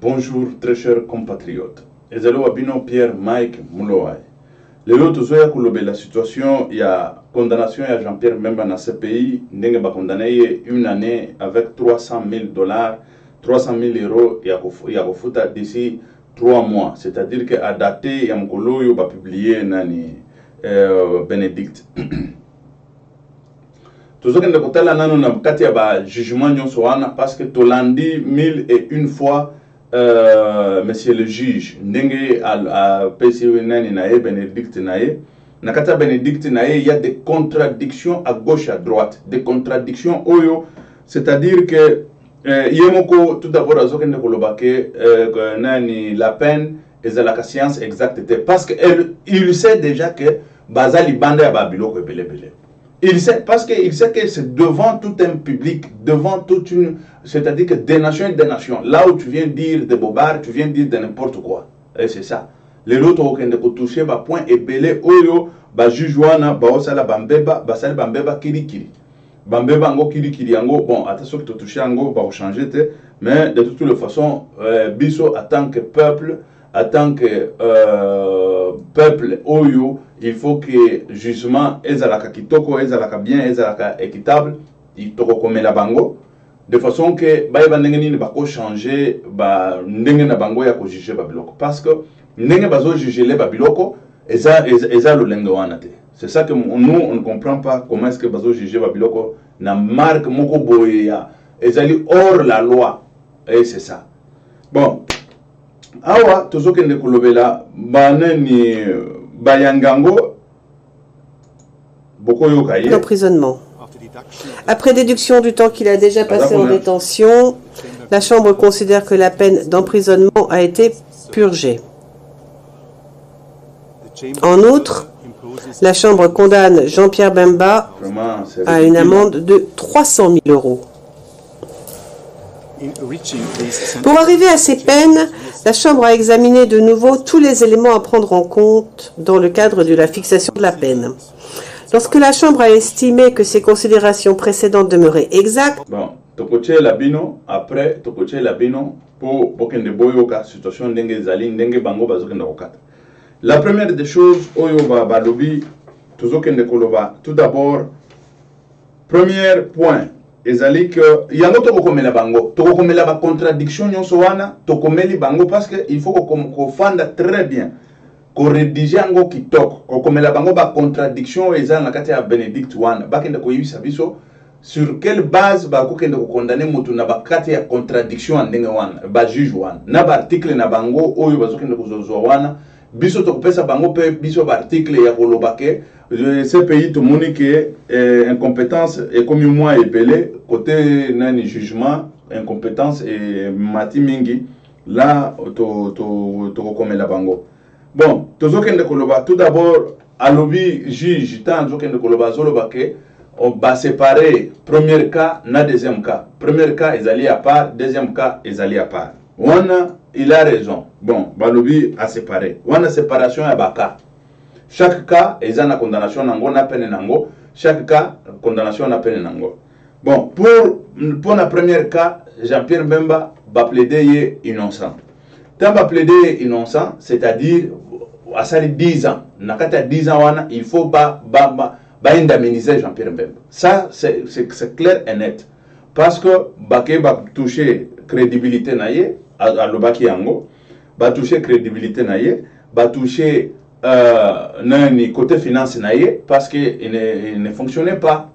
Bonjour très chers compatriotes. Ezalo Wabino Pierre Mike Mouloai. Le lot zoya kulobe la situation, il y a condamnation à Jean-Pierre Memba dans ce pays. Ndenge ba condamné une année avec $300,000, 300 000 euros, il y a refuta d'ici 3 mois. C'est-à-dire qu'à dater, il y a mkolo yo ba publié nani Bénédicte. Toujours que kotala nano na kati ya ba jugement nyonso wana parce que tolandi 1001 fois monsieur le juge ndenge a PCW nani na Bénédicte nae na kati ya Bénédicte nae il y a des contradictions à gauche à droite, des contradictions oyo, c'est-à-dire que yemoko tout d'abord azokende koloba ke nani la peine ezalaka science exacte parce que il sait déjà que bazali banda ya babiloko ebele bele. Il sait, parce qu'il sait que c'est devant tout un public, devant toute une... C'est-à-dire que des nations et des nations. Là où tu viens dire des bobards, tu viens dire de n'importe quoi. Et c'est ça. Les autres qui ont touché, bah, point et belé, oyo, bah, jugewana, bah, osala bambeba, bah, sala bambeba, kiri kiri. Bambeba, ango, kiri kiri, ango, bon, attention que tu touches, ango, bah, changer, mais de toutes les façons, biso, en tant que peuple, en tant que peuple oyo, il faut que jugement ezalaka kitoko, ezalaka bien, ezalaka équitable, il toko comme la bango, de façon que ba ndenge nini bako changer ba ndenge na bango ya ko juger ba biloko, parce que ndenge bazo juger les ba biloko eza lo lenge wana te. C'est ça que nous on ne comprend pas comment est-ce que bazo juger ba biloko na marque moko boye ya ezali hors la loi, et c'est ça. Bon, awa tozokende kolobela banani bayangango d'emprisonnement. Après déduction du temps qu'il a déjà passé en détention, la Chambre considère que la peine d'emprisonnement a été purgée. En outre, la Chambre condamne Jean-Pierre Bemba à une amende de 300 000 euros. Pour arriver à ces peines, la Chambre a examiné de nouveau tous les éléments à prendre en compte dans le cadre de la fixation de la peine. Lorsque la Chambre a estimé que ces considérations précédentes demeuraient exactes, bon, tokoche labino après tokoche labino pour bokende boyoka situation ndenge zali ndenge bango bazokenda kokata. La première des choses oyo ba lobi tozokende koloba, tout d'abord premier point ezali que yango tokokomela bango tokokomela ba contradiction nyonso wana tokomeli bango parce que il faut ko fanda très bien ko rédiger ngo kitoko kokomela bango ba contradiction ezali na kati ya Bénédicte wana bakende ko yibisa biso sur quelle base ba kokende ko condamner mutu na ba kati ya contradiction ndenge wana ba juge wana na ba article na bango oyo bazokende ko zozo wana biso tokopesa bango pe biso ba article ya kolobake ce pays tout monde que incompétence et comme moi et belé côté nani jugement incompétence et mati mingi là to comme la bango. Bon tozokende koloba tout d'abord alobi juge tant tozokende koloba zoloba ke on va séparer premier cas na deuxième cas. Premier cas ezali à part, deuxième cas ezali à part. Wana il a raison. Bon balobi a séparé. Wana séparation ya baka. Chaque cas, il y a une condamnation, chaque cas, condamnation na peine nango. Bon, pour le premier cas, Jean-Pierre Bemba va plaider innocent. Tant va plaider innocent, c'est-à-dire à ça 10 ans. Na kata 10 ans il faut indemniser Jean-Pierre Bemba. Ça c'est clair et net. Parce que Baké va toucher crédibilité naie à l'obaki yango, va toucher crédibilité naie, va toucher nani côté finance naie parce que il ne fonctionnait pas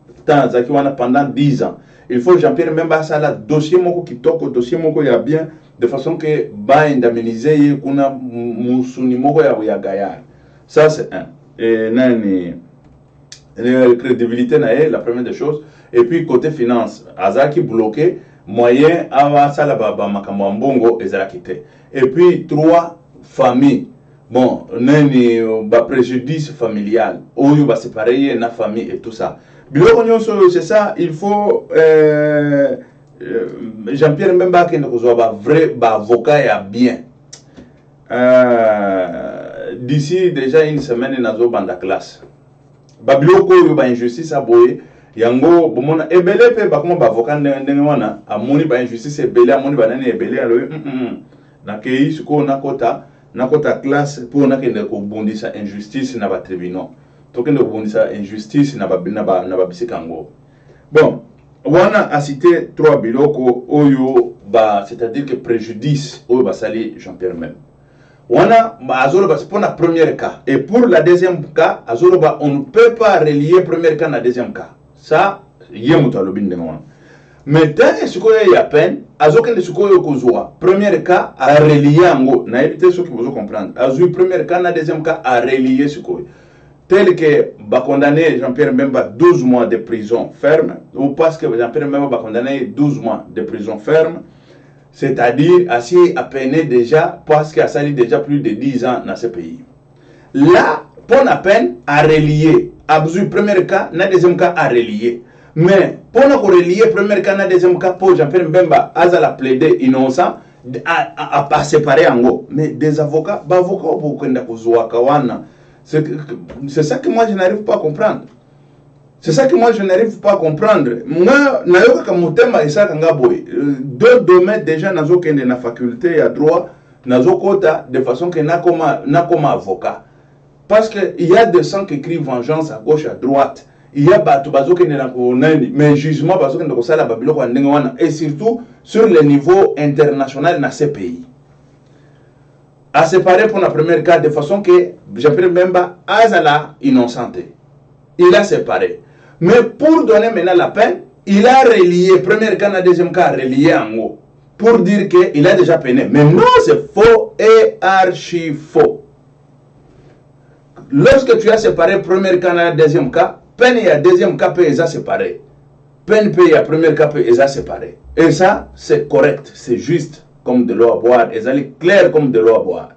pendant 10 ans. Il faut Jean-Pierre Bemba ça la dossier moko kitoko dossier moko ya bien de façon que ba indemniser kuna musuni moko ya gayar. Ça c'est un. Et nani crédibilité naie la première des choses, et puis côté finance azaki bloqué moyen awa sala ba makambo mbongo ezalakite. Et puis 3 familles. Bon, nani ba préjudice familial, oyo ba séparer na famille et tout ça. Biloko nyonso c'est ça, il faut Jean-Pierre Mbemba qui ne kozwa ba vrai ba avocat ya bien. D'ici déjà une semaine nazo banda classe. Ba biloko oyo ba injustice aboye yango bomona ebele pe ba kuma ba avocat ndenge wana amoni ba injustice ebele amoni ba nani ebele alo na kei siko nakota classe pour nakende ko bondisa injustice na ba tribunal tokende ko bondisa injustice na ba bisikango. Bon, wana a cité trois biloko oyo ba, c'est-à-dire que préjudice oyo ba sali Jean-Pierre même. Wana azolo ba pour la première cas et pour la deuxième cas azolo ba on ne peut pas relier premier cas na deuxième cas. Ça yemuto alobi ndengwana. Mais tant ce qu'il y a peine, azokende ce qu'il y a kozwa. Premier cas à relier ango na éviter ce que vous comprendre. Azu premier cas na deuxième cas à relier ce qu'il tel que ba condamné Jean-Pierre Mbemba 12 mois de prison ferme ou parce que Jean-Pierre Mbemba ba condamné 12 mois de prison ferme, c'est-à-dire assis à peine déjà parce qu'il a sali déjà plus de 10 ans dans ce pays. Là, pour la peine à relier, abzu premier cas na deuxième cas à relier. Mais pour nous relier premier cas na deuxième cas pour Jean-Pierre Mbemba azala plaider innocent à séparer en gros. Mais des avocats, bah avocats pour qu'on ait kawana. C'est ça que moi je n'arrive pas à comprendre. C'est ça que moi je n'arrive pas à comprendre. Moi, nayoka kamutema isa kangaboy. Deux domaines déjà nazo kende na faculté à droit, nazo kota de façon que na comme avocat. Parce que il y a des gens qui écrivent vengeance à gauche à droite. Il y a batu bazo kende na konani, mais jugement bazo kende ko sala babilo ko ndenge wana et surtout sur le niveau international dans ces pays. À séparer pour la première cas de façon que Jean-Pierre Mbemba azala innocenté. Il a séparé. Mais pour donner maintenant la peine, il a relié, premier cas, deuxième cas, relié en haut. Pour dire qu'il a déjà peiné. Mais non, c'est faux et archi faux. Lorsque tu as séparé premier cas, deuxième cas, peine et deuxième cas, peut être séparé. Peine et premier cas, peut être séparé. Et ça, c'est correct, c'est juste comme de l'eau à boire. Et ça est clair comme de l'eau à boire.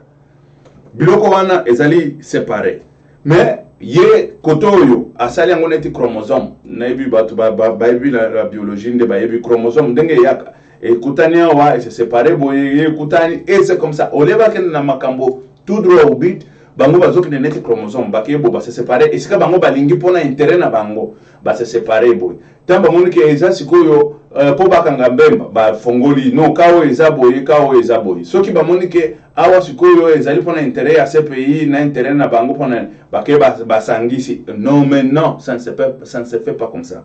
Biloko wana, est séparé. Mais, ye kotoyo asali yango neti chromosome nayebi batu bayebi la biologie nde bayebi chromosome ndenge yaka ekutani awa et se séparer boye ekutani et c'est comme ça oleba kende na makambo tout droit au but bango bazokende neti chromosome bakebo ba se séparer et sika bango balingi pona intérêt na bango ba se séparer boye tamba moni ke eza sikoyo po bakanga Mbemba ba fongoli no kawo eza boye soki ba moni ke awa sikoyo ezali pona intérêt à ce pays na intérêt na bango pona bake ba sangisi non mais non ça ne se fait pas comme ça.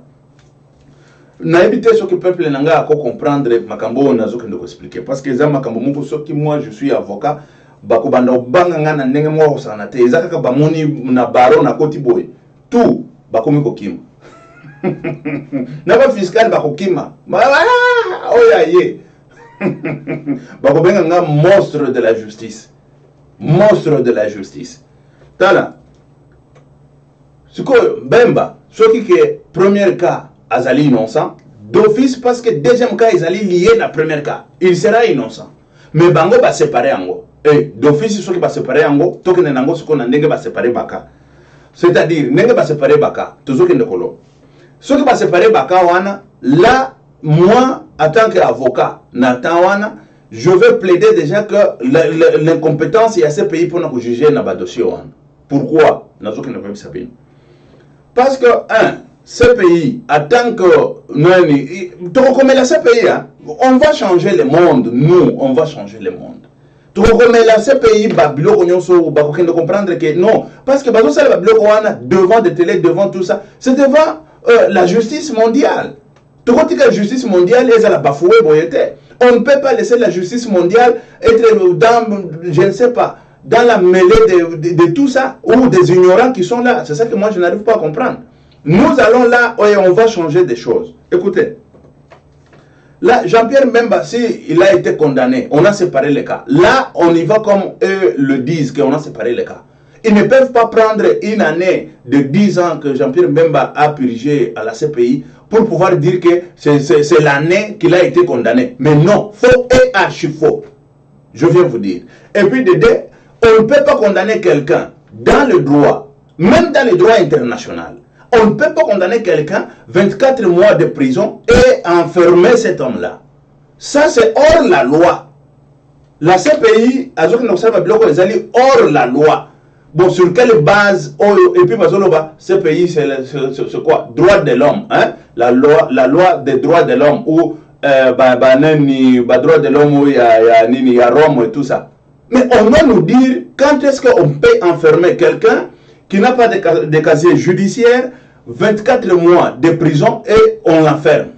Na éviter ce que peuple nanga a comprendre makambo nazo kende ko expliquer parce que za makambo moko soki moi je suis avocat bako banda banga ngana ndenge mo osana te ezaka ba moni na baro na koti boy tout bakomi ko kima Naba fiscal bakokima. Oya ye. Bakobenga nga monstre de la justice. Monstre de la justice. Tala. Siko Mbemba, ce qui est premier cas azali innocent, d'office parce que deuxième cas azali lié na premier cas, il sera innocent. Mais bango ba séparer ango. Et d'office ce qui va séparer ango, tokene nango ce qu'on a ndenge ba séparer baka. C'est-à-dire ndenge ba séparer baka, tozoke ndekolo. Ce qui va séparer baka wana, là moi en tant qu'avocat, Natawana, je vais plaider déjà que l'incompétence est à ce pays pour nous juger dans le dossier. Pourquoi? Parce que, ce pays, en tant que... ce pays, on va changer le monde. Nous, on va changer le monde. Ce pays, on comprendre que non. Parce que devant des télés, devant tout ça, c'est devant la justice mondiale. La justice mondiale est à la bafouée. On ne peut pas laisser la justice mondiale être dans, je ne sais pas, dans la mêlée de tout ça, ou des ignorants qui sont là. C'est ça que moi je n'arrive pas à comprendre. Nous allons là et on va changer des choses. Écoutez, là, Jean-Pierre Mbemba, il a été condamné, on a séparé les cas. Là, on y va comme eux le disent, qu'on a séparé les cas. Ils ne peuvent pas prendre une année de 10 ans que Jean-Pierre Mbemba a purgé à la CPI pour pouvoir dire que c'est l'année qu'il a été condamné. Mais non, faux et archi faux. Je viens vous dire. Et puis, on ne peut pas condamner quelqu'un dans le droit, même dans le droit international. On ne peut pas condamner quelqu'un 24 mois de prison et enfermer cet homme-là. Ça, c'est hors la loi. La CPI, hors la loi. Bon, sur quelle base, et puis, ce pays, c'est quoi? Droit de l'homme, hein? La loi des droits de l'homme, ou droit de l'homme, il y a Rome et tout ça. Mais on doit nous dire quand est-ce qu'on peut enfermer quelqu'un qui n'a pas de casier judiciaire, 24 mois de prison et on l'enferme.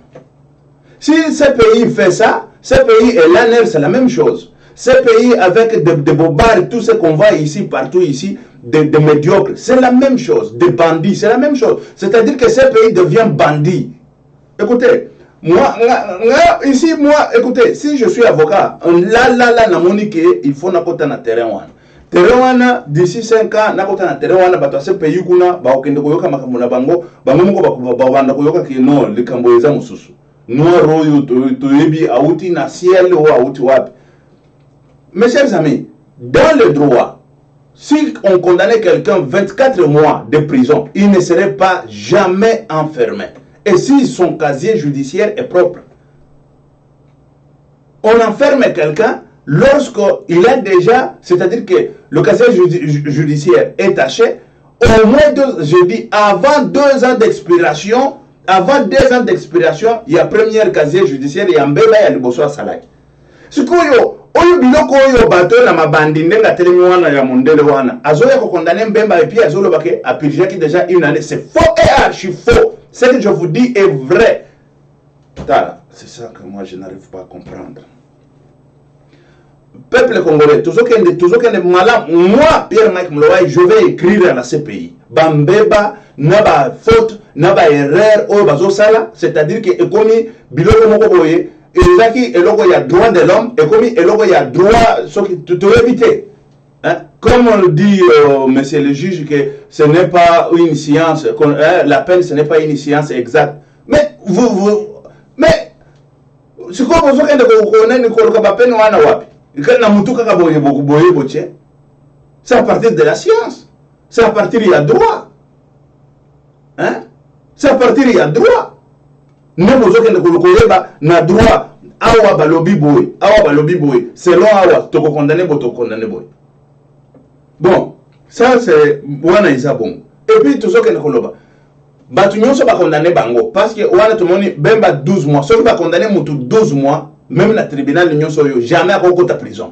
Si ce pays fait ça, ce pays et l'ANR, c'est la même chose. Ce pays avec des bobards, tout ce qu'on voit ici, partout ici, des médiocres, c'est la même chose. Des bandits, c'est la même chose. C'est-à-dire que ce pays devient bandit. Écoutez, moi, écoutez, si je suis avocat, là, il faut n'importe na terrain. Terrain, d'ici 5 ans, n'importe na terrain, ce pays, bakende koyoka makamuna bango, bango bawanda koyoka ki non, le kamboyeza mususu. Noir oyo toyebi auti na ciel ou auti wapi. Mes chers amis, dans le droit, si on condamnait quelqu'un 24 mois de prison, il ne serait pas jamais enfermé. Et si son casier judiciaire est propre, on enferme quelqu'un lorsqu'il a déjà, c'est-à-dire que le casier judiciaire est taché, au moins avant 2 ans d'expiration, il y a premier casier judiciaire, il y a mbeba, il y a le bosso à salak. Ce oyo biloko oyo bato na mabandi ndenga telemi wana ya mondele wana azoya ko condamner Mbemba et puis azolo bake a purgé qui déjà une année, c'est faux et archi faux. Ce que je vous dis est vrai. C'est ça que moi je n'arrive pas à comprendre. Peuple congolais, toujours qu'un malin, moi Pierre-Mike Mlowai, je vais écrire à la CPI. Bambeba n'a pas faute, n'a pas erreur au bazo sala, c'est-à-dire que ekomi biloko moko boye et il y a droit de l'homme, et comme il y a droit de éviter. Hein? Comme on le dit, monsieur le juge, que ce n'est pas une science, la peine, ce n'est pas une science exacte. Mais c'est quoi vous avez c'est à partir de la science. C'est à partir il y a droit. Hein? C'est à partir il y a droit. Nous na droit awa balobi boy selon awa toko condamné boy. Bon, ça c'est wana isa bon. Et puis tout ça que nakoloba batu nyonso ba condamné bango parce que wana tout moni Bemba 12 mois, ceux qui ba condamné mutu 12 mois, même la tribunal nyonso yo jamais akokota prison.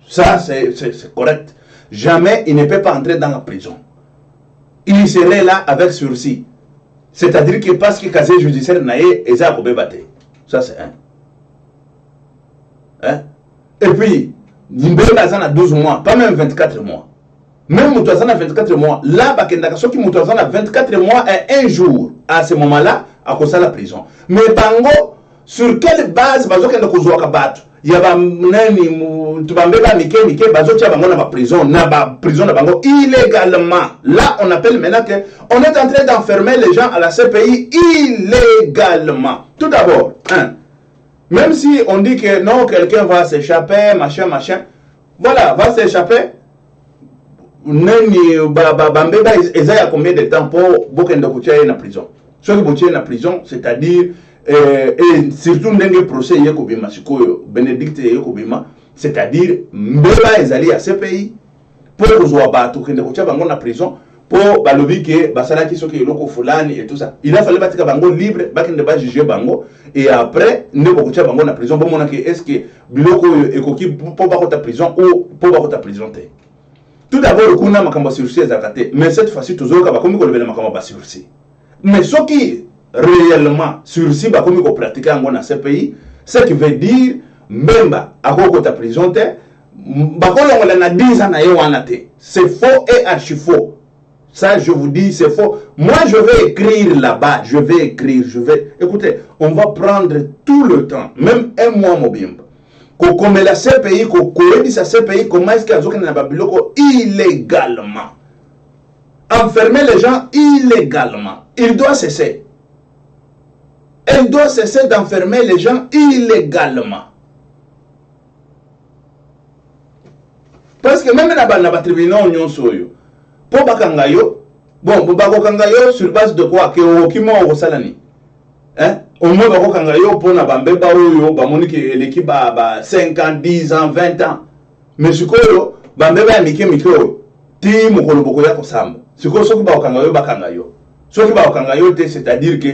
Ça c'est correct. Jamais il ne peut pas entrer dans la prison. Il serait là avec sursis. C'est-à-dire que parce que le casier judiciaire n'a pas été ça c'est un. Hein? Et puis, Mbemba a 12 mois, pas même 24 mois. Même Moutouazan a 24 mois. Là, ce qui Moutouazan a 24 mois et un jour, à ce moment-là, à cause de la prison. Mais Bango, sur quelle base, Bazo Kenda Kouzouaka Batu? Il y a Tubambeba Mike, Bazo Tia Bango na prison, na Bango illégalement. Là, on appelle maintenant que on est en train d'enfermer les gens à la CPI illégalement. Tout d'abord, hein, même si on dit que non, quelqu'un va s'échapper, machin, voilà, va s'échapper. Bambeba, il y a combien de temps pour Bokendo Koutia na prison? Ceux qui Koutia na prison, c'est-à-dire et surtout n'engue procès yekobima sikoyo Bénédicte yekobima, c'est-à-dire Mbeba ezali à ce pays pour kozwa bato kende kotia bango na prison pour balobi ke basala ki soki eloko fulani et tout ça. Il a fallu batika bango libre bakende ba juger bango et après ne kotia bango na prison bon mona ke est-ce que biloko ekoki pour ba kota prison ou pour ba kota prison te. Tout d'abord kuna makambo sursis ezakate, mais cette fois-ci tozoka ba komi ko levela makambo ba sursis. Mais soki réellement sursis ba komi ko pratiquer ngo na ce pays, ce qui veut dire Mbemba akoko ta prison te bakolo ngala na 10 ans na ye wana te. C'est faux et archi faux. Ça je vous dis c'est faux. Moi je vais écrire là-bas, écoutez, on va prendre tout le temps, même un mois mobimba. Comme la CPI, ce pays, comment est-ce qu'il y a des biloko illégalement. Enfermer les gens illégalement. Il doit cesser. Elle doit cesser d'enfermer les gens illégalement. Parce que même dans le tribunal, on soyo. Pour Bakangayo, bon, pour Bakangayo, sur base de quoi? Que au Kimo au Salani. Hein? Au moins, Bakangayo, pour Nabambeba, l'équipe a 5 ans, 10 ans, 20 ans. Mais ce que Bambeba, Mike, Ti Mokolo Bokoya Kosam. Ce que Bakangayo, Bakangayo. Ce qui va au Kangayote, c'est-à-dire que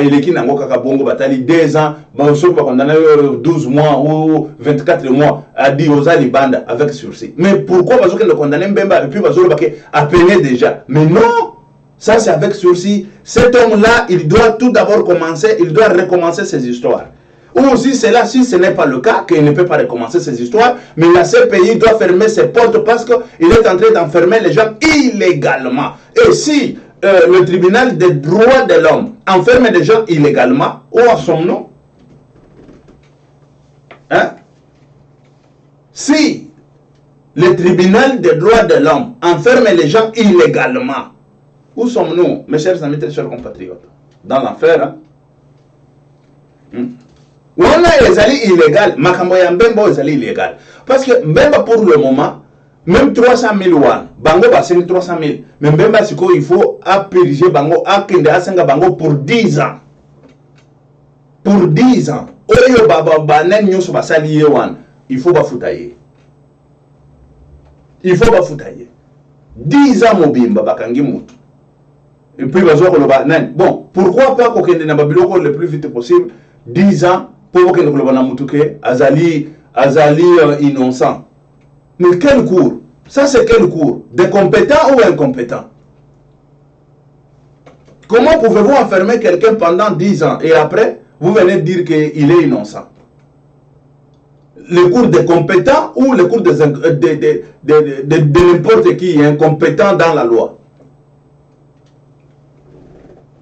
il est qui n'a pas bongo batali 2 ans, ceux qui va condamner 12 mois ou 24 mois à dire aux Alibanda avec sursis. Mais pourquoi parce que le condamné Mbemba et puis parce que a peine déjà. Mais non, ça c'est avec sursis. Cet homme-là, il doit tout d'abord commencer, il doit recommencer ses histoires. Ou si c'est là, si ce n'est pas le cas, qu'il ne peut pas recommencer ses histoires, mais la CPI doit fermer ses portes parce qu'il est en train d'enfermer les gens illégalement. Et si le tribunal des droits de l'homme enferme des gens illégalement, où en sommes-nous? Hein? Si le tribunal des droits de l'homme enferme les gens illégalement, où sommes-nous, mes chers amis, très chers compatriotes? Dans l'enfer, hein? On a les alliés illégaux, Makamboya Mbemba les alliés illégaux. Parce que Mbemba pour le moment, même 300 000 wan, Bango va 300 000. Mais Mbemba il faut apériger Bango, akende asenga Bango pour 10 ans. Pour 10 ans. Oyo baba nen nyonso basali wan, il faut bafoutaye. Il faut bafoutaye. 10 ans mobimba bakangi mutu. Et puis bazo ko loba nan. Bon, pourquoi pas kokende na babiloko le plus vite possible 10 ans pour que nous avons Azali innocent. Mais quel cours? Ça c'est quel cours? Des compétents ou incompétents? Comment pouvez-vous enfermer quelqu'un pendant 10 ans et après vous venez dire qu'il est innocent? Le cours des compétents ou le cours de n'importe qui est incompétent dans la loi?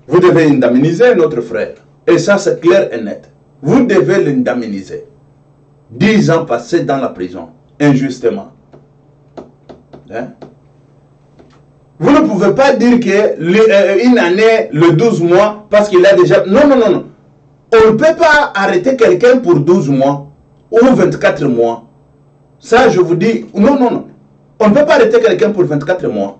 Vous devez indemniser notre frère. Et ça c'est clair et net. Vous devez l'indemniser. 10 ans passés dans la prison, injustement. Hein? Vous ne pouvez pas dire qu'une année, le 12 mois, parce qu'il a déjà... Non, non, non, non. On ne peut pas arrêter quelqu'un pour 12 mois ou 24 mois. Ça, je vous dis... Non, non, non. On ne peut pas arrêter quelqu'un pour 24 mois.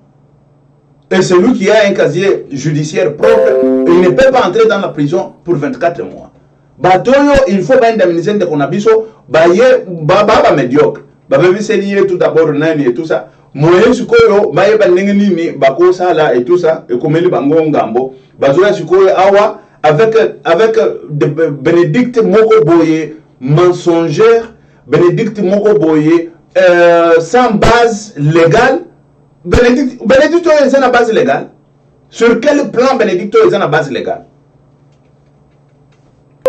Et celui qui a un casier judiciaire propre, il ne peut pas entrer dans la prison pour 24 mois. Batoyo, il faut indemniser de konabiso, baba médiocre. Baba viselier tout d'abord nani et tout ça. Moyen sukoyo, baye banengeni bako sala et tout ça, et comme les bango ngambo. Bazoya sukoyo awa, avec Bénédicte Moko Boye, mensongère, Bénédicte Moko Boye, sans base légale. Bénédicte est une base légale. Sur quel plan Bénédicte est une base légale?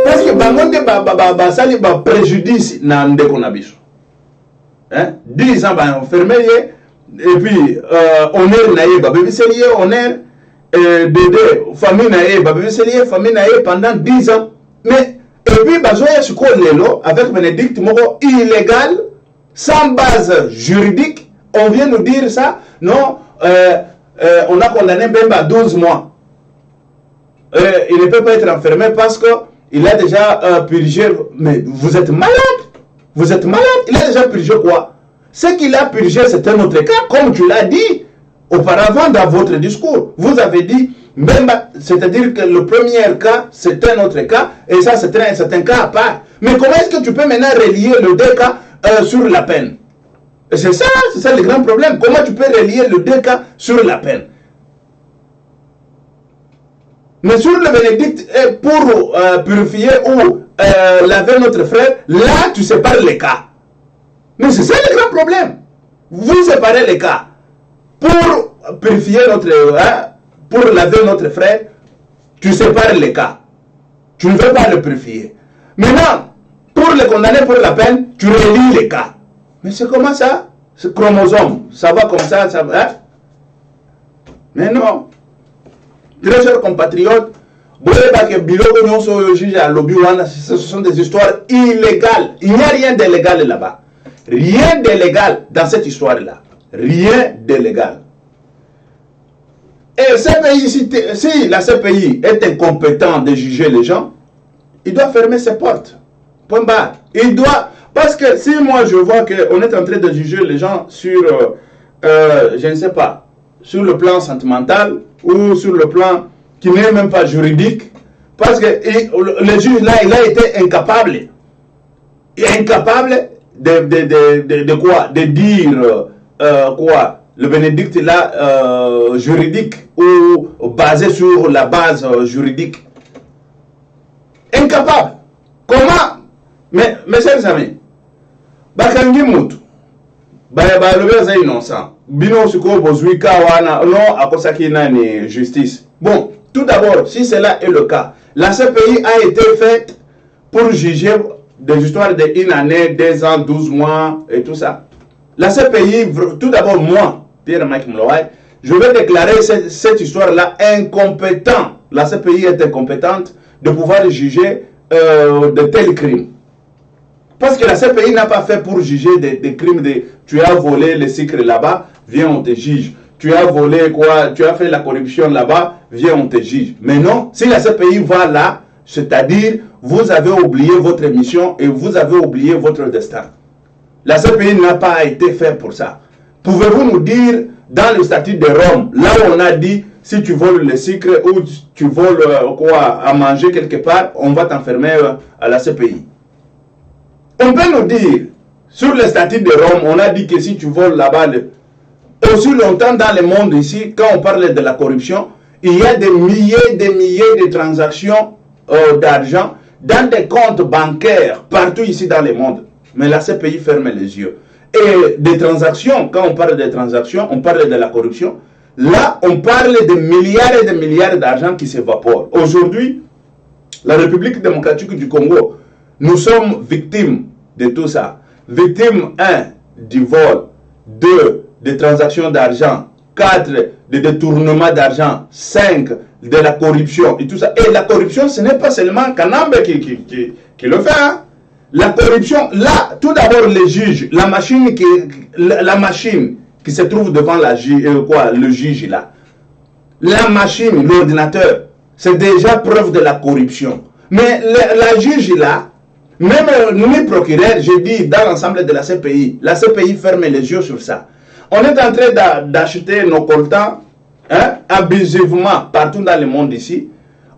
Parce que bangonde sali préjudice na ndeko na biso. Hein? 10 ans enfermé et puis honneur naïe babiselier honneur dédé famille naïe babiselier famille naïe pendant 10 ans. Mais et puis bazoya suko lelo avec Bénédicte moko illégal sans base juridique, on vient nous dire ça. Non, on a condamné Mbemba à 12 mois. Il ne peut pas être enfermé parce que il a déjà purgé. Mais vous êtes malade. Vous êtes malade. Il a déjà purgé quoi? Ce qu'il a purgé, c'est un autre cas, comme tu l'as dit auparavant dans votre discours. Vous avez dit, c'est-à-dire que le premier cas, c'est un autre cas, et ça, c'est un cas à part. Mais comment est-ce que tu peux maintenant relier le deux cas sur la peine? C'est ça le grand problème. Comment tu peux relier le deux cas sur la peine? Mais sur le Bénédicte, pour purifier ou laver notre frère, là, tu sépares les cas. Mais c'est ça le grand problème. Vous séparez les cas. Pour purifier notre... pour laver notre frère, tu sépares les cas. Tu ne veux pas le purifier. Maintenant, pour le condamner pour la peine, tu relis les cas. Mais c'est comment ça? C'est chromosome. Ça va comme ça, ça va. Hein? Mais non. Très chers compatriotes, ce sont des histoires illégales. Il n'y a rien d'illégal là-bas. Rien d'illégal dans cette histoire-là. Rien d'illégal. Et si la CPI est incompétente de juger les gens, il doit fermer ses portes. Point barre. Il doit... Parce que si moi je vois qu'on est en train de juger les gens sur, je ne sais pas, sur le plan sentimental ou sur le plan qui n'est même pas juridique, parce que le juge là, il a été incapable. Incapable de quoi? De dire quoi? le bénédicte là, juridique ou basé sur la base juridique. Incapable. Comment? Mais mes chers amis, bakangi mutu, le innocent. Bino suko bozui kawana, non, akosaki nani justice. Bon, tout d'abord, si cela est le cas, la CPI a été faite pour juger des histoires de 1 année, 2 ans, 12 mois et tout ça. La CPI, tout d'abord, moi, Pierre-Mike Mloay, je vais déclarer cette histoire-là incompétente. La CPI est incompétente de pouvoir juger de tels crimes. Parce que la CPI n'a pas fait pour juger des crimes de tu as volé le sucre là-bas, viens on te juge. Tu as volé quoi, tu as fait la corruption là-bas, viens on te juge. Mais non, si la CPI va là, c'est-à-dire vous avez oublié votre mission et vous avez oublié votre destin. La CPI n'a pas été faite pour ça. Pouvez-vous nous dire, dans le statut de Rome, là où on a dit, si tu voles le sucre ou tu voles quoi à manger quelque part, on va t'enfermer à la CPI. On peut nous dire, sur le statut de Rome, on a dit que si tu voles là-bas, aussi longtemps dans le monde ici, quand on parle de la corruption, il y a des milliers de transactions d'argent dans des comptes bancaires partout ici dans le monde. Mais la CPI ferme les yeux. Et des transactions, quand on parle de transactions, on parle de la corruption. Là, on parle de milliards et de milliards d'argent qui s'évaporent. Aujourd'hui, la République démocratique du Congo, nous sommes victimes de tout ça. Victimes 1, du vol. 2, des transactions d'argent. 4, des détournements d'argent. 5, de la corruption et tout ça. Et la corruption, ce n'est pas seulement Kanambe qui le fait. Hein? La corruption, là, tout d'abord les juges, la machine qui se trouve devant le juge là. La machine, l'ordinateur, c'est déjà preuve de la corruption. Mais la juge là, même nous procureurs, je dis dans l'ensemble de la CPI ferme les yeux sur ça. On est en train d'acheter nos coltans abusivement partout dans le monde ici.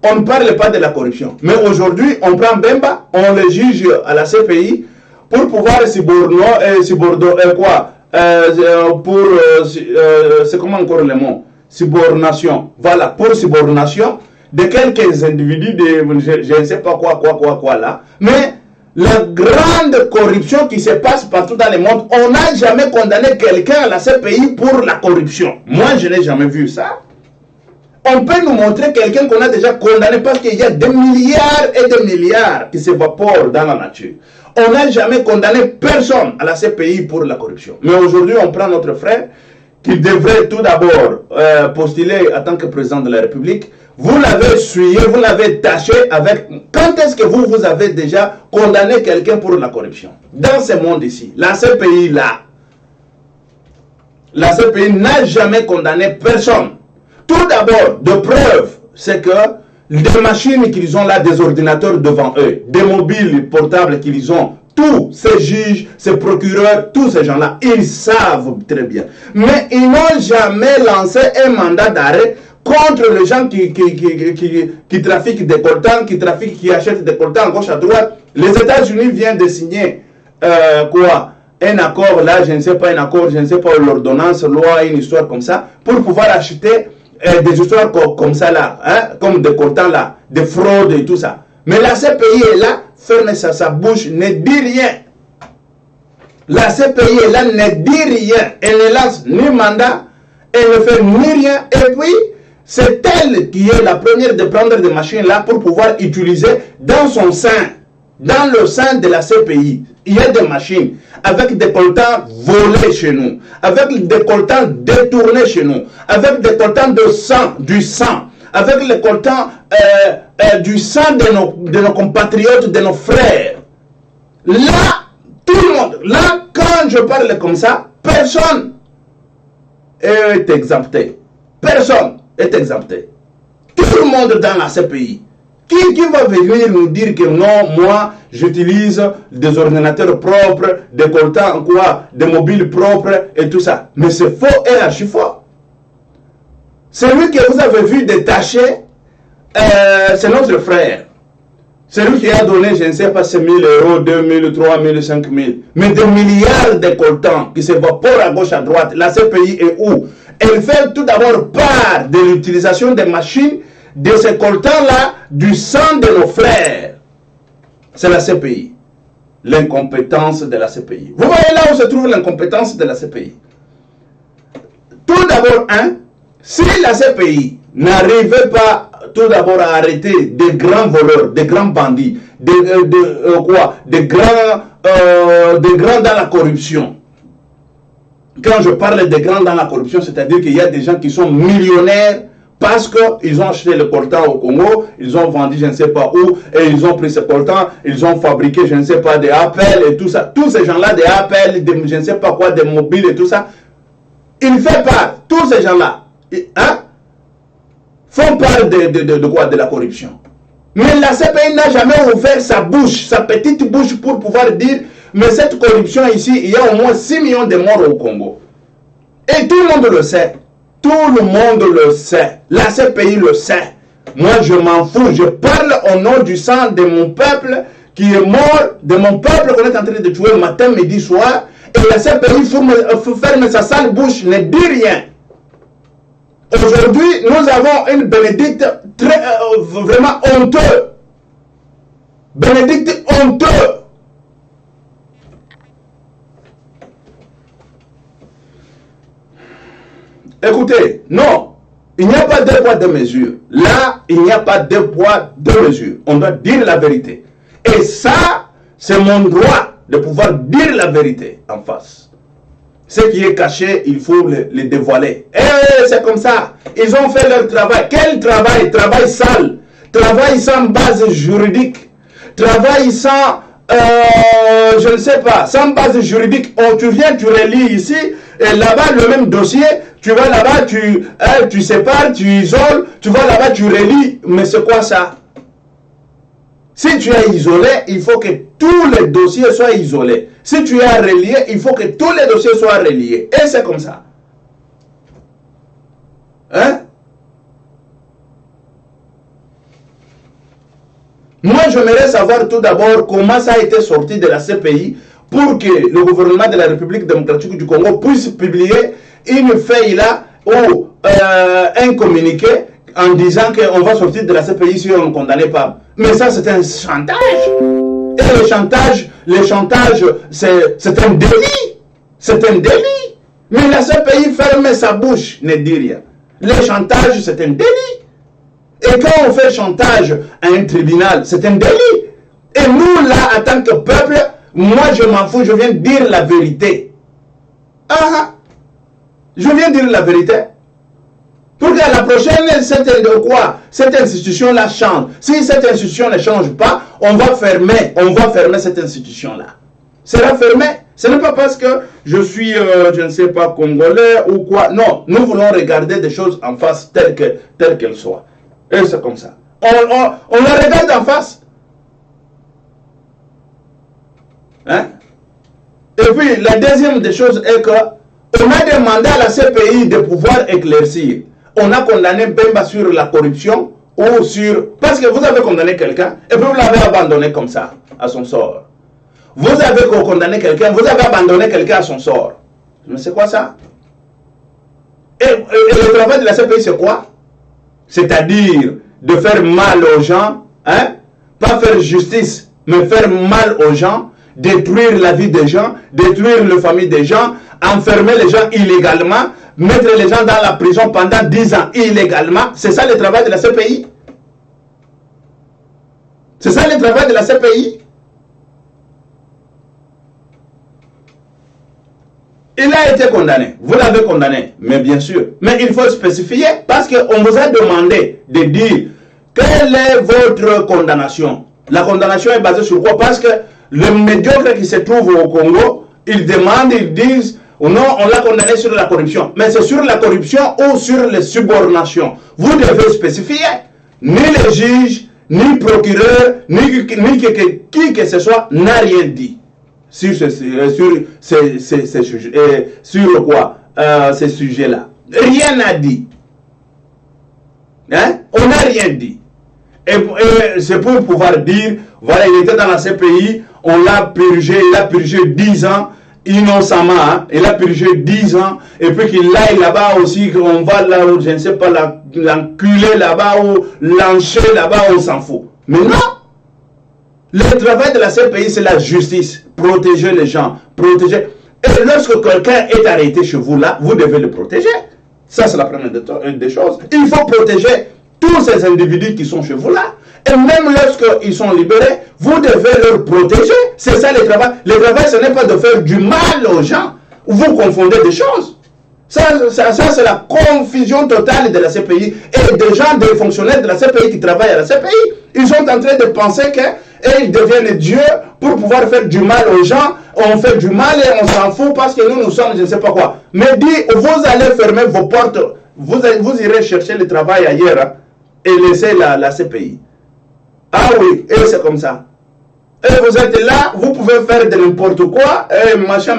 On ne parle pas de la corruption. Mais aujourd'hui, on prend Bemba, on le juge à la CPI pour pouvoir c'est comment encore le mot? Subordination. Voilà, pour subordination de quelques individus, je ne sais pas quoi là. Mais la grande corruption qui se passe partout dans le monde, on n'a jamais condamné quelqu'un à la CPI pour la corruption. Moi, je n'ai jamais vu ça. On peut nous montrer quelqu'un qu'on a déjà condamné parce qu'il y a des milliards et des milliards qui s'évaporent dans la nature. On n'a jamais condamné personne à la CPI pour la corruption. Mais aujourd'hui, on prend notre frère qui devrait tout d'abord postuler en tant que président de la République. Vous l'avez essuyé, vous l'avez taché avec... Quand est-ce que vous avez déjà condamné quelqu'un pour la corruption? Dans ce monde ici, la CPI là, la CPI n'a jamais condamné personne. Tout d'abord, de preuve, c'est que des machines qu'ils ont là, des ordinateurs devant eux, des mobiles portables qu'ils ont, tous ces juges, ces procureurs, tous ces gens-là, ils savent très bien. Mais ils n'ont jamais lancé un mandat d'arrêt contre les gens qui trafiquent des coltans, qui achètent des coltans à gauche à droite. Les États-Unis viennent de signer un accord là, je ne sais pas, l'ordonnance, loi, une histoire comme ça, pour pouvoir acheter des histoires comme ça là, hein, comme des coltans là, des fraudes et tout ça. Mais la CPI est là, ferme sa bouche, ne dit rien. La CPI est là, ne dit rien. Elle ne lance ni mandat, elle ne fait ni rien. Et puis, c'est elle qui est la première de prendre des machines là pour pouvoir utiliser dans son sein, dans le sein de la CPI. Il y a des machines avec des coltans volés chez nous, avec des coltans détournés chez nous, avec des coltans de sang, du sang, avec les coltans du sang de nos compatriotes, de nos frères. Là, tout le monde, là, quand je parle comme ça, personne est exempté. Personne est exempté. Tout le monde dans la CPI. Qui va venir nous dire que non, moi, j'utilise des ordinateurs propres, des coltans, des mobiles propres et tout ça. Mais c'est faux et archi faux. Celui que vous avez vu détaché, c'est notre frère. C'est lui qui a donné, je ne sais pas, 1 000 euros, 2 000, 3 000, 5 000. Mais des milliards de coltans qui s'évaporent à gauche, à droite. La CPI est où? Elle fait tout d'abord part de l'utilisation des machines, de ces coltans-là, du sang de nos frères. C'est la CPI. L'incompétence de la CPI. Vous voyez là où se trouve l'incompétence de la CPI. Tout d'abord, si la CPI n'arrivait pas tout d'abord à arrêter des grands voleurs, des grands bandits, des grands dans la corruption. Quand je parle des grands dans la corruption, c'est-à-dire qu'il y a des gens qui sont millionnaires parce qu'ils ont acheté le coltan au Congo, ils ont vendu je ne sais pas où, et ils ont pris ce coltan, ils ont fabriqué je ne sais pas des Apple et tout ça. Tous ces gens-là, des Apple, je ne sais pas quoi, des mobiles et tout ça, ils font part, tous ces gens-là, font part de quoi? De la corruption. Mais la CPI n'a jamais ouvert sa bouche, sa petite bouche pour pouvoir dire, mais cette corruption ici, il y a au moins 6 millions de morts au Congo. Et tout le monde le sait. Tout le monde le sait. La CPI le sait. Moi, je m'en fous. Je parle au nom du sang de mon peuple qui est mort, de mon peuple qu'on est en train de tuer matin, midi, soir. Et la CPI ferme sa sale bouche, ne dit rien. Aujourd'hui, nous avons une Bénédicte vraiment honteux. Bénédicte honteux. Écoutez, non, il n'y a pas deux poids, deux mesures. Là, il n'y a pas deux poids, deux mesures. On doit dire la vérité. Et ça, c'est mon droit de pouvoir dire la vérité en face. Ce qui est caché, il faut le dévoiler. Et c'est comme ça. Ils ont fait leur travail. Quel travail? Travail sale. Travail sans base juridique. Travail sans, je ne sais pas, sans base juridique. Oh, tu viens, tu relis ici, et là-bas, le même dossier, tu vas là-bas, tu sépares, tu isoles, tu vas là-bas, tu relis. Mais c'est quoi ça? Si tu es isolé, il faut que tous les dossiers soient isolés. Si tu es relié, il faut que tous les dossiers soient reliés. Et c'est comme ça. Hein? Moi, j'aimerais savoir tout d'abord comment ça a été sorti de la CPI pour que le gouvernement de la République démocratique du Congo puisse publier une feuille là ou un communiqué en disant qu'on va sortir de la CPI si on ne condamne pas. Mais ça, c'est un chantage. Et le chantage, c'est un délit. C'est un délit. Mais la CPI ferme sa bouche, ne dit rien. Le chantage, c'est un délit. Et quand on fait chantage à un tribunal, c'est un délit. Et nous, là, en tant que peuple, moi, je m'en fous, je viens dire la vérité. Ah, je viens dire la vérité. Pour qu'à la prochaine, cette institution-là change. Si cette institution ne change pas, on va fermer cette institution-là. Sera fermé. Ce n'est pas parce que je suis, je ne sais pas, congolais ou quoi. Non, nous voulons regarder des choses en face telles qu'elles soient. Et c'est comme ça. On la regarde en face. Hein? Et puis, la deuxième des choses est que on a demandé à la CPI de pouvoir éclaircir. On a condamné Bemba sur la corruption ou sur... Parce que vous avez condamné quelqu'un et puis vous l'avez abandonné comme ça, à son sort. Vous avez condamné quelqu'un, vous avez abandonné quelqu'un à son sort. Mais c'est quoi ça? Et le travail de la CPI, c'est quoi? C'est-à-dire de faire mal aux gens, hein? Pas faire justice, mais faire mal aux gens, détruire la vie des gens, détruire la famille des gens, enfermer les gens illégalement, mettre les gens dans la prison pendant 10 ans illégalement. C'est ça le travail de la CPI? C'est ça le travail de la CPI? Il a été condamné. Vous l'avez condamné, mais bien sûr. Mais il faut spécifier parce qu'on vous a demandé de dire quelle est votre condamnation. La condamnation est basée sur quoi? Parce que le médiocre qui se trouve au Congo, ils demandent, ils disent, ou non, on l'a condamné sur la corruption. Mais c'est sur la corruption ou sur les subornations. Vous devez spécifier. Ni les juges, ni le procureur, ni qui que ce soit n'a rien dit. Sur ces sujets-là. Rien n'a dit. Hein? On n'a rien dit. Et c'est pour pouvoir dire, voilà, il était dans la CPI, on l'a purgé, il a purgé 10 ans, innocemment, hein, il a purgé 10 ans, et puis qu'il aille là-bas aussi, qu'on va là, je ne sais pas, l'enculer là-bas, ou l'encher là-bas, on s'en fout. Mais non! Le travail de la CPI, c'est la justice, protéger les gens, protéger. Et lorsque quelqu'un est arrêté chez vous là, vous devez le protéger. Ça, c'est la première des choses. Il faut protéger tous ces individus qui sont chez vous là. Et même lorsqu'ils sont libérés, vous devez leur protéger. C'est ça le travail. Le travail, ce n'est pas de faire du mal aux gens. Vous confondez des choses. Ça c'est la confusion totale de la CPI. Et des gens, des fonctionnaires de la CPI qui travaillent à la CPI, ils sont en train de penser qu'ils deviennent Dieu pour pouvoir faire du mal aux gens. On fait du mal et on s'en fout parce que nous sommes je ne sais pas quoi. Mais dit, vous allez fermer vos portes, vous irez chercher le travail ailleurs, hein, et laisser la CPI. Ah oui, et c'est comme ça. Et vous êtes là, vous pouvez faire de n'importe quoi, et machin.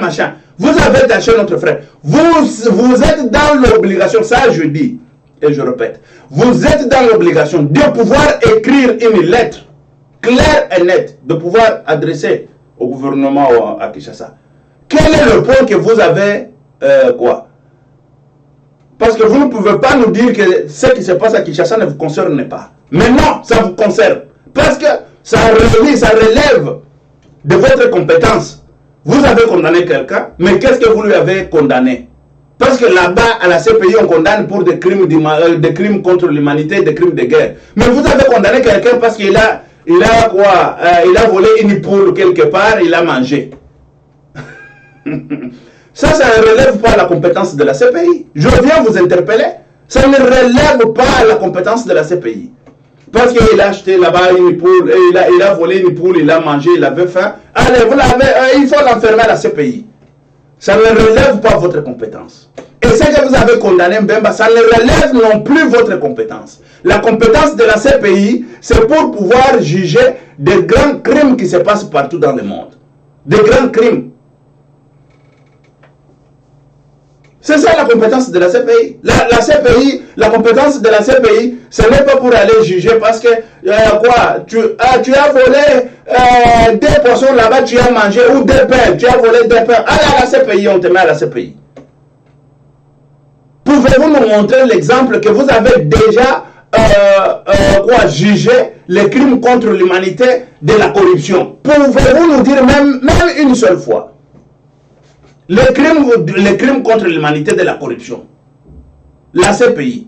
Vous avez taché notre frère. Vous êtes dans l'obligation, ça je dis, et je répète, vous êtes dans l'obligation de pouvoir écrire une lettre claire et nette, de pouvoir adresser au gouvernement à Kinshasa. Quel est le point que vous avez, quoi? Parce que vous ne pouvez pas nous dire que ce qui se passe à Kinshasa ne vous concerne pas. Mais non, ça vous concerne. Parce que ça relève de votre compétence. Vous avez condamné quelqu'un, mais qu'est-ce que vous lui avez condamné? Parce que là-bas, à la CPI, on condamne pour des crimes contre l'humanité, des crimes de guerre. Mais vous avez condamné quelqu'un parce qu'il a quoi? Il a volé une poule quelque part, il a mangé. Ça ne relève pas la compétence de la CPI. Je viens vous interpeller. Ça ne relève pas la compétence de la CPI. Parce qu'il a acheté là-bas une poule, et il a volé une poule, il a mangé, il avait faim. Allez, il faut l'enfermer à la CPI. Ça ne relève pas votre compétence. Et ce que vous avez condamné Mbemba, ça ne relève non plus votre compétence. La compétence de la CPI, c'est pour pouvoir juger des grands crimes qui se passent partout dans le monde. Des grands crimes. C'est ça la compétence de la CPI. La CPI, la compétence de la CPI, ce n'est pas pour aller juger parce que, tu as volé 2 poissons là-bas, tu as mangé, ou 2 pains, tu as volé 2 pains. Allez à la CPI, on te met à la CPI. Pouvez-vous nous montrer l'exemple que vous avez déjà jugé les crimes contre l'humanité de la corruption? Pouvez-vous nous dire même une seule fois? Les crimes contre l'humanité de la corruption. La CPI.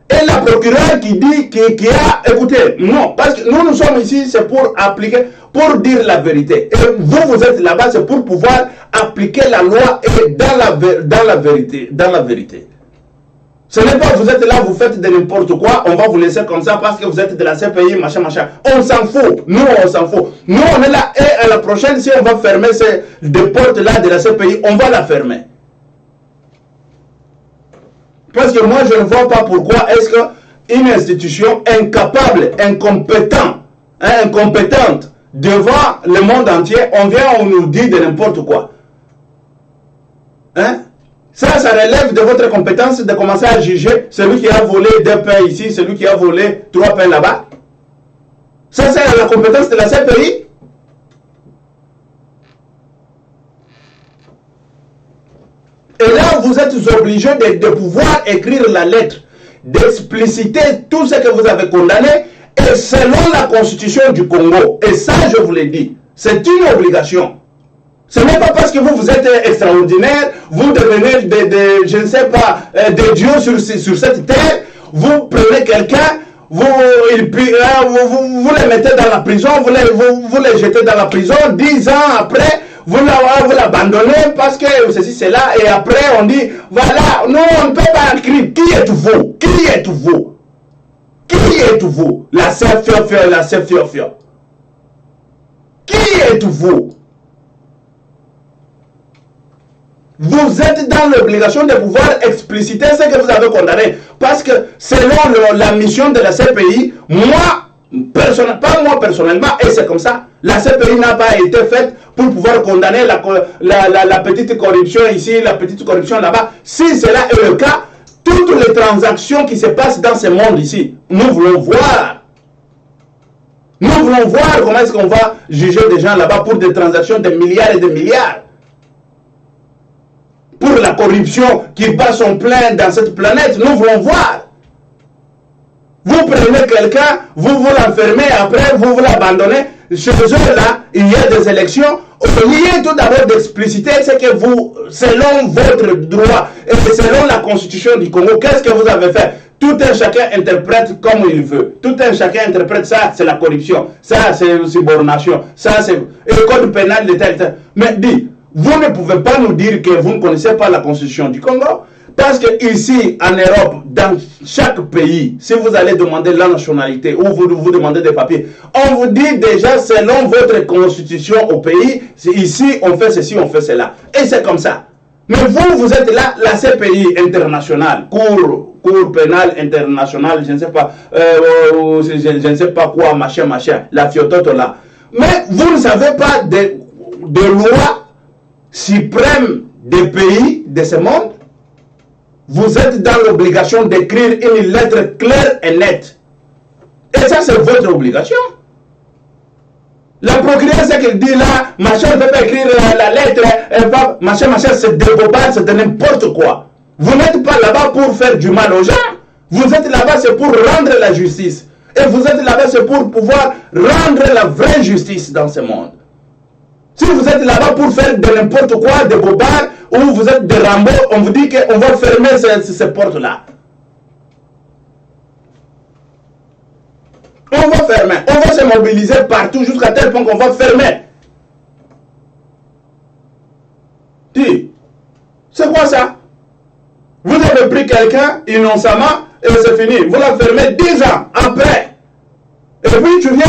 Et la procureure qui dit, qui a, écoutez, non, parce que nous sommes ici, c'est pour appliquer, pour dire la vérité. Et vous êtes là-bas, c'est pour pouvoir appliquer la loi et dans la vérité. Ce n'est pas vous êtes là, vous faites de n'importe quoi, on va vous laisser comme ça parce que vous êtes de la CPI, machin. On s'en fout. Nous, on s'en fout. Nous, on est là et à la prochaine, si on va fermer ces deux portes-là de la CPI, on va la fermer. Parce que moi, je ne vois pas pourquoi est-ce qu'une institution incapable, incompétente devant le monde entier, on nous dit de n'importe quoi. Hein? Ça relève de votre compétence de commencer à juger celui qui a volé 2 pains ici, celui qui a volé 3 pains là-bas. Ça, c'est la compétence de la CPI. Et là, vous êtes obligé de pouvoir écrire la lettre, d'expliciter tout ce que vous avez condamné, et selon la constitution du Congo. Et ça, je vous l'ai dit, c'est une obligation. Ce n'est pas parce que vous êtes extraordinaire, vous devenez je ne sais pas, des dieux sur cette terre, vous prenez quelqu'un, vous le mettez dans la prison, vous le jetez dans la prison, 10 ans après, vous l'abandonnez parce que ceci, c'est là, et après on dit, voilà, non, on ne peut pas écrire. Qui êtes-vous? Qui êtes-vous? Qui êtes-vous? La CFIOFIO. Qui êtes-vous? Vous êtes dans l'obligation de pouvoir expliciter ce que vous avez condamné. Parce que selon la mission de la CPI, pas moi personnellement, et c'est comme ça, la CPI n'a pas été faite pour pouvoir condamner la petite corruption ici, la petite corruption là-bas. Si cela est le cas, toutes les transactions qui se passent dans ce monde ici, nous voulons voir. Nous voulons voir comment est-ce qu'on va juger des gens là-bas pour des transactions de milliards et de milliards. Pour la corruption qui bat son plein dans cette planète, nous voulons voir. Vous prenez quelqu'un, vous l'enfermez, après vous l'abandonnez. Chez eux là, il y a des élections. Oubliez tout d'abord d'expliciter ce que vous, selon votre droit et selon la constitution du Congo, qu'est-ce que vous avez fait? Tout un chacun interprète comme il veut. Tout un chacun interprète ça, c'est la corruption. Ça, c'est la subordination. Ça, c'est le code pénal de tel. Mais dit, vous ne pouvez pas nous dire que vous ne connaissez pas la constitution du Congo. Parce que ici, en Europe, dans chaque pays, si vous allez demander la nationalité ou vous demandez des papiers, on vous dit déjà selon votre constitution au pays, ici on fait ceci, on fait cela. Et c'est comme ça. Mais vous êtes là, la CPI internationale, cour pénale internationale, je ne sais pas, je ne sais pas quoi, machin, la fiototo là. Mais vous ne savez pas de loi suprême des pays de ce monde. Vous êtes dans l'obligation d'écrire une lettre claire et nette. Et ça, c'est votre obligation. La procureure, c'est qu'elle dit là, machin ne peut pas écrire la lettre, machin, c'est des bobards, c'est de n'importe quoi. Vous n'êtes pas là-bas pour faire du mal aux gens. Vous êtes là-bas, c'est pour rendre la justice. Et vous êtes là-bas, c'est pour pouvoir rendre la vraie justice dans ce monde. Si vous êtes là-bas pour faire de n'importe quoi, des bobards, ou vous êtes des Rambo, on vous dit qu'on va fermer ces portes-là. On va fermer. On va se mobiliser partout jusqu'à tel point qu'on va fermer. Dis, c'est quoi ça? Vous avez pris quelqu'un innocemment et c'est fini. Vous la fermez 10 ans après. Et puis tu viens,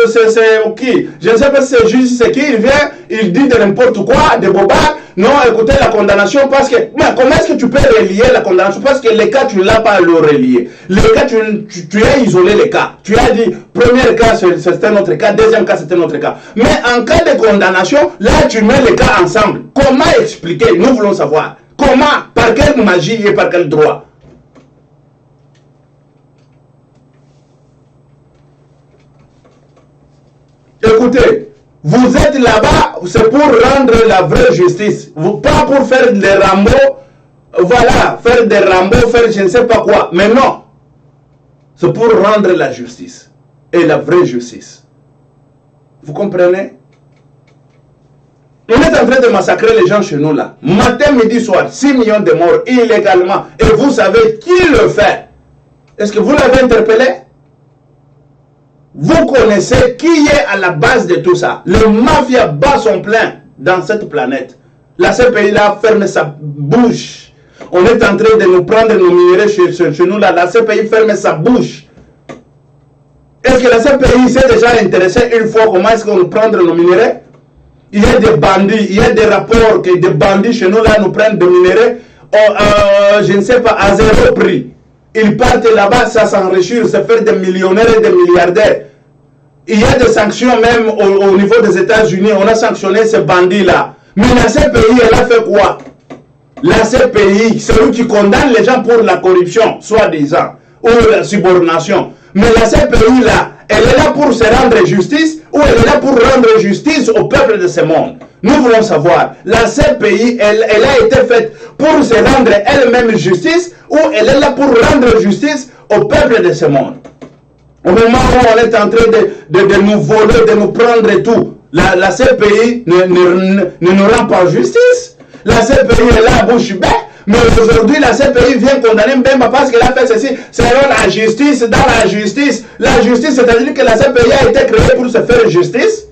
c'est qui? Je ne sais pas si c'est juste c'est qui, il vient, il dit de n'importe quoi, des bobards. Non, écoutez la condamnation parce que... Mais comment est-ce que tu peux relier la condamnation? Parce que les cas, tu ne l'as pas le relier. Les cas, tu as isolé les cas. Tu as dit, premier cas, c'est un autre cas, deuxième cas, c'est un autre cas. Mais en cas de condamnation, là, tu mets les cas ensemble. Comment expliquer? Nous voulons savoir. Comment? Par quelle magie et par quel droit? Écoutez, vous êtes là-bas, c'est pour rendre la vraie justice. Pas pour faire des Rambo, voilà, faire des Rambo, faire je ne sais pas quoi. Mais non, c'est pour rendre la justice. Et la vraie justice. Vous comprenez? On est en train de massacrer les gens chez nous là. Matin, midi, soir, 6 millions de morts illégalement. Et vous savez qui le fait? Est-ce que vous l'avez interpellé? Vous connaissez qui est à la base de tout ça. Le mafia bat son plein dans cette planète. La CPI là ferme sa bouche. On est en train de nous prendre nos minéraux chez nous là. La CPI ferme sa bouche. Est-ce que la CPI s'est déjà intéressée une fois comment est-ce qu'on nous prend nos minéraux? Il y a des bandits, il y a des rapports que des bandits chez nous là nous prennent des minéraux, je ne sais pas, à 0 prix. Ils partent là-bas, ça s'enrichir, se faire des millionnaires et des milliardaires. Il y a des sanctions même au niveau des États-Unis. On a sanctionné ces bandits-là. Mais la CPI, elle a fait quoi? La CPI, celui qui condamne les gens pour la corruption, soi-disant, ou la subordination. Mais la CPI, là, elle est là pour se rendre justice ou elle est là pour rendre justice au peuple de ce monde? Nous voulons savoir, la CPI, elle a été faite pour se rendre elle-même justice ou elle est là pour rendre justice au peuple de ce monde? Au moment où on est en train de nous voler, de nous prendre et tout, la CPI ne nous rend pas justice. La CPI est là à bouche bée. Mais aujourd'hui, la CPI vient condamner Mbemba parce qu'elle a fait ceci. C'est la justice, dans la justice. La justice, c'est-à-dire que la CPI a été créée pour se faire justice.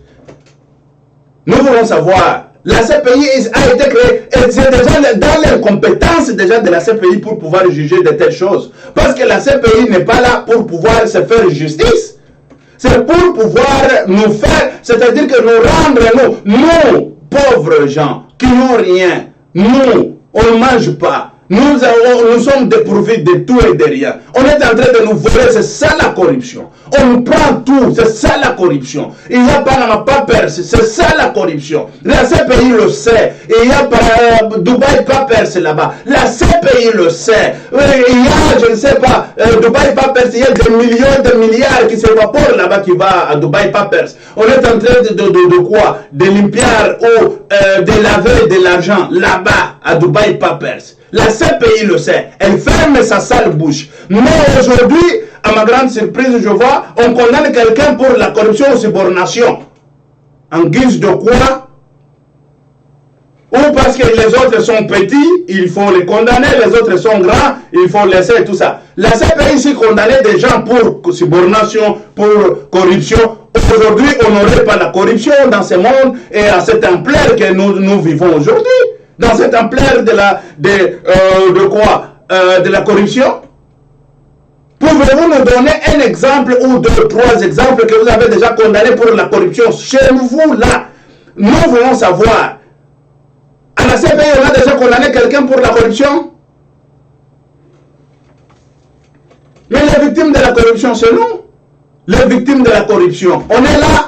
Nous voulons savoir. La CPI a été créée et c'est déjà dans l'incompétence déjà de la CPI pour pouvoir juger de telles choses. Parce que la CPI n'est pas là pour pouvoir se faire justice. C'est pour pouvoir nous faire, c'est-à-dire que nous rendre, nous, pauvres gens, qui n'ont rien, nous, on ne mange pas. Nous sommes dépourvus de tout et de rien. On est en train de nous voler, c'est ça la corruption. On nous prend tout, c'est ça la corruption. Il y a Panama Papers, c'est ça la corruption. La CPI le sait. Il y a Dubaï Papers là-bas. La CPI le sait. Il y a, je ne sais pas, Dubaï Papers, il y a des millions de milliards qui s'évaporent là-bas qui va à Dubaï Papers. On est en train de quoi? De limpier ou de laver de l'argent là-bas à Dubaï Papers. La CPI le sait, elle ferme sa sale bouche. Mais aujourd'hui, à ma grande surprise, je vois, on condamne quelqu'un pour la corruption ou subornation. En guise de quoi? Ou parce que les autres sont petits, il faut les condamner, les autres sont grands, il faut laisser tout ça. La CPI ici condamnait des gens pour subornation, pour corruption. Aujourd'hui, on n'aurait pas la corruption dans ce monde et à cette ampleur que nous vivons aujourd'hui. Dans cette ampleur de quoi? De la corruption? Pouvez-vous nous donner un exemple ou deux, trois exemples que vous avez déjà condamnés pour la corruption chez vous là? Nous voulons savoir. À la CPI, on a déjà condamné quelqu'un pour la corruption? Mais les victimes de la corruption, c'est nous. Les victimes de la corruption. On est là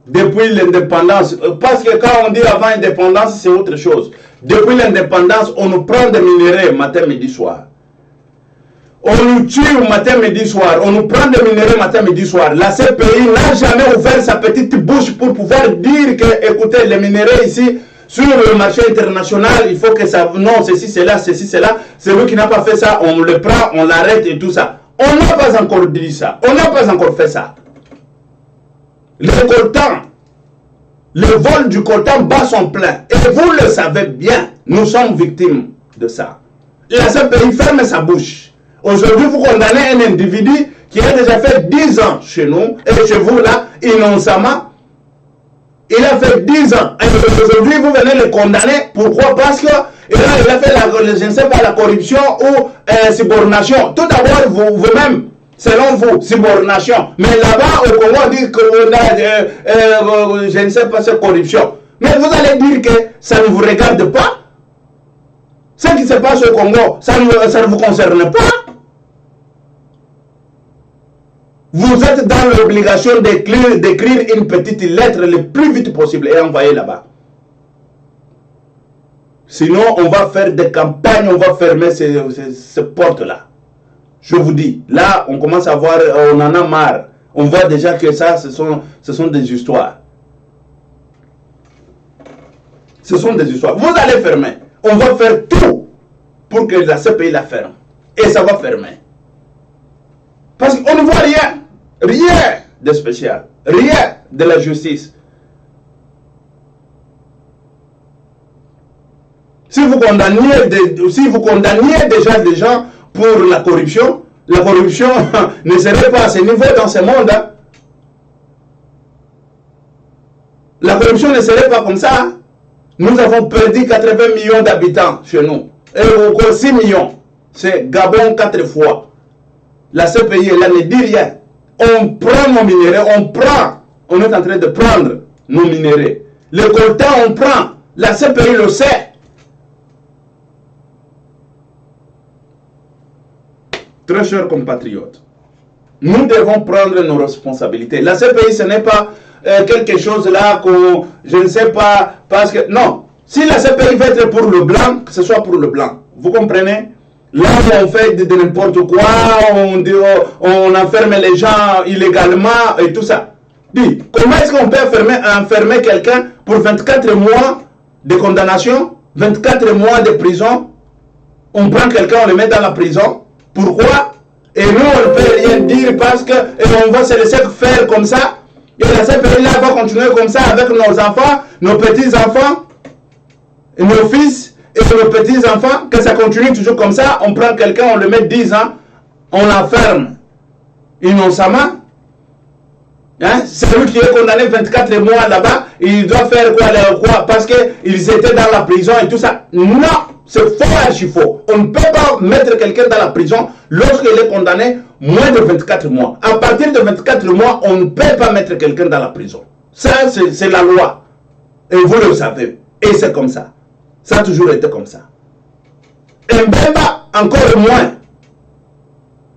depuis l'indépendance. Parce que quand on dit avant l'indépendance, c'est autre chose. Depuis l'indépendance, on nous prend des minéraux matin, midi, soir. On nous tue matin, midi, soir. On nous prend des minéraux matin, midi, soir. La CPI n'a jamais ouvert sa petite bouche pour pouvoir dire que, écoutez, les minéraux ici, sur le marché international, il faut que ça... Non, ceci, c'est là, ceci, c'est là. Celui qui n'a pas fait ça, on le prend, on l'arrête et tout ça. On n'a pas encore dit ça. On n'a pas encore fait ça. Le coltan, le vol du coltan bat son plein. Et vous le savez bien, nous sommes victimes de ça. La CPI ferme sa bouche. Aujourd'hui, vous condamnez un individu qui a déjà fait 10 ans chez nous, et chez vous là, innocemment. Il a fait 10 ans. Et aujourd'hui, vous venez le condamner. Pourquoi? Parce que il a fait je ne sais pas, la corruption ou subornation. Tout d'abord, vous-même, selon vous, subornation. Mais là-bas, au Congo, on dit que je ne sais pas, c'est corruption. Mais vous allez dire que ça ne vous regarde pas. Ce qui se passe au Congo, ça ne vous concerne pas. Vous êtes dans l'obligation d'écrire une petite lettre le plus vite possible et envoyer là-bas. Sinon, on va faire des campagnes, on va fermer ces portes-là. Je vous dis, là, on commence à voir, on en a marre. On voit déjà que ça, ce sont des histoires. Ce sont des histoires. Vous allez fermer. On va faire tout pour que la CPI la ferme. Et ça va fermer. Parce qu'on ne voit rien. Rien de spécial. Rien de la justice. Si vous condamniez déjà des gens pour la corruption ne serait pas à ce niveau dans ce monde. Hein. La corruption ne serait pas comme ça. Hein. Nous avons perdu 80 millions d'habitants chez nous. Et encore 6 millions. C'est Gabon 4 fois. La CPI, elle ne dit rien. On prend nos minéraux, on est en train de prendre nos minéraux. Le coltan, on prend. La CPI le sait. Très chers compatriotes, nous devons prendre nos responsabilités. La CPI, ce n'est pas quelque chose là qu'on, je ne sais pas, parce que, non. Si la CPI va être pour le blanc, que ce soit pour le blanc. Vous comprenez? Là où on fait de n'importe quoi, on enferme les gens illégalement et tout ça. Dis, comment est-ce qu'on peut enfermer quelqu'un pour 24 mois de condamnation, 24 mois de prison? On prend quelqu'un, on le met dans la prison. Pourquoi? Et nous, on ne peut rien dire parce que on va se laisser faire comme ça. Et la CPI là va continuer comme ça avec nos enfants, nos petits-enfants, et nos fils. Et nos petits-enfants, que ça continue toujours comme ça, on prend quelqu'un, on le met 10 ans, on l'enferme innocemment. Hein? Celui qui est condamné 24 mois là-bas, il doit faire quoi? Parce qu'ils étaient dans la prison et tout ça. Non, c'est faux, archi-faux. On ne peut pas mettre quelqu'un dans la prison lorsqu'il est condamné moins de 24 mois. À partir de 24 mois, on ne peut pas mettre quelqu'un dans la prison. Ça, c'est la loi. Et vous le savez. Et c'est comme ça. Ça a toujours été comme ça. Mbemba, encore moins.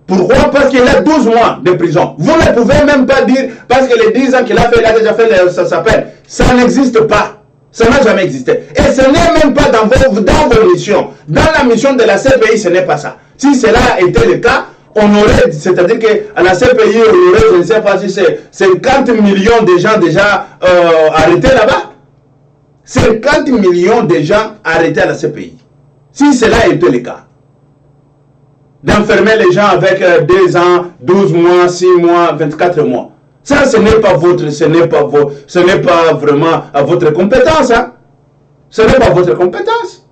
Pourquoi? Parce qu'il a 12 mois de prison. Vous ne pouvez même pas dire, parce que les 10 ans qu'il a fait, il a déjà fait sa peine. Ça n'existe pas. Ça n'a jamais existé. Et ce n'est même pas dans vos missions. Dans la mission de la CPI, ce n'est pas ça. Si cela était le cas, on aurait, c'est-à-dire qu'à la CPI, on aurait, je ne sais pas si c'est 50 millions de gens déjà arrêtés là-bas. 50 millions de gens arrêtés à la CPI. Si cela était le cas. D'enfermer les gens avec 2 ans, 12 mois, 6 mois, 24 mois. Ça, ce n'est pas vraiment à votre compétence. Hein? Ce n'est pas votre compétence.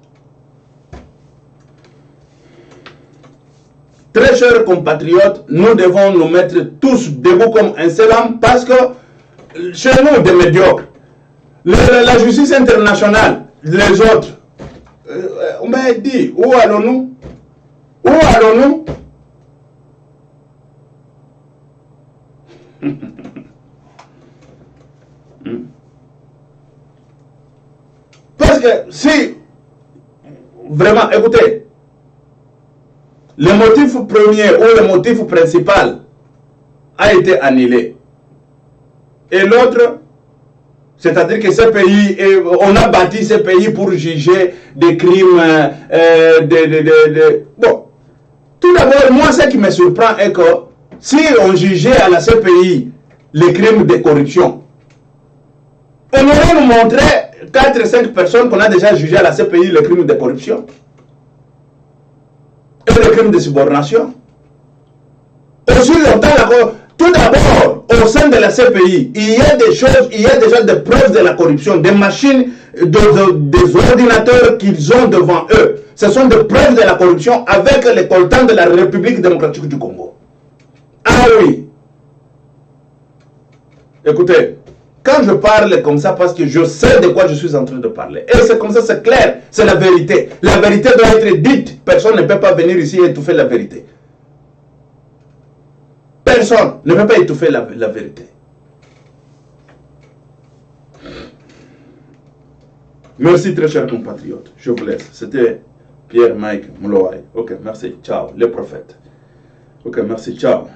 Très chers compatriotes, nous devons nous mettre tous debout comme un seul homme parce que chez nous, des médiocres, la justice internationale, les autres, on m'a dit, où allons-nous? Où allons-nous? Parce que si, vraiment, écoutez, le motif premier ou le motif principal a été annulé. Et l'autre, c'est-à-dire que ce pays, on a bâti ce pays pour juger des crimes, bon. Tout d'abord, moi, ce qui me surprend est que si on jugeait à la CPI les crimes de corruption, on aurait nous montré 4 ou 5 personnes qu'on a déjà jugées à la CPI les crimes de corruption et les crimes de subordination. Aussi longtemps, tout d'abord, au sein de la CPI, il y a des choses, il y a déjà des preuves de la corruption, des machines, des ordinateurs qu'ils ont devant eux. Ce sont des preuves de la corruption avec les coltans de la République démocratique du Congo. Ah oui. Écoutez, quand je parle comme ça, parce que je sais de quoi je suis en train de parler. Et c'est comme ça, c'est clair, c'est la vérité. La vérité doit être dite. Personne ne peut pas venir ici et étouffer la vérité. Personne ne peut pas étouffer la vérité. Merci très chers compatriotes. Je vous laisse. C'était Pierre Mike Moulouaï. Ok, merci. Ciao. Le prophète. Ok, merci. Ciao.